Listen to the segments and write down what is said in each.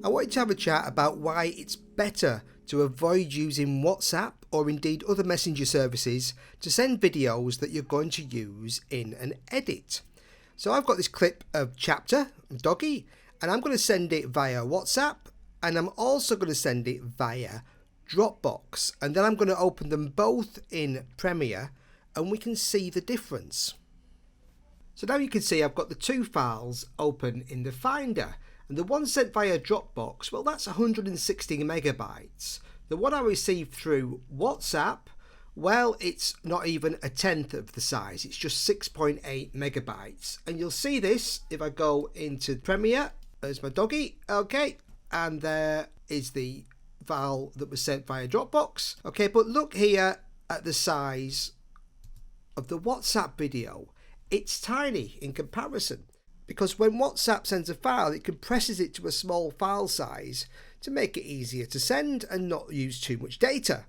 I wanted to have a chat about why it's better to avoid using WhatsApp or indeed other messenger services to send videos that you're going to use in an edit. So I've got this clip of Chapter, Doggy, and I'm going to send it via WhatsApp, and I'm also going to send it via Dropbox, and then I'm going to open them both in Premiere and we can see the difference. So now you can see I've got the two files open in the Finder, and the one sent via Dropbox, well, that's 160 megabytes. The one I received through WhatsApp, well, it's not even a tenth of the size. It's just 6.8 megabytes. And you'll see this if I go into Premiere. There's my doggy. Okay. And there is the file that was sent via Dropbox. Okay, but look here at the size of the WhatsApp video. It's tiny in comparison, because when WhatsApp sends a file, it compresses it to a small file size to make it easier to send and not use too much data.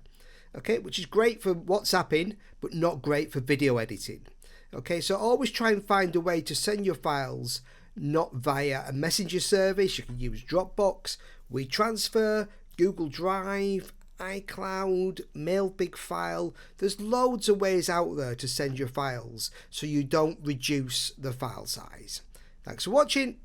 Okay, which is great for WhatsApping, but not great for video editing. Okay, so always try and find a way to send your files not via a messenger service. You can use Dropbox, WeTransfer, Google Drive, iCloud, Mailbigfile. There's loads of ways out there to send your files so you don't reduce the file size. Thanks for watching.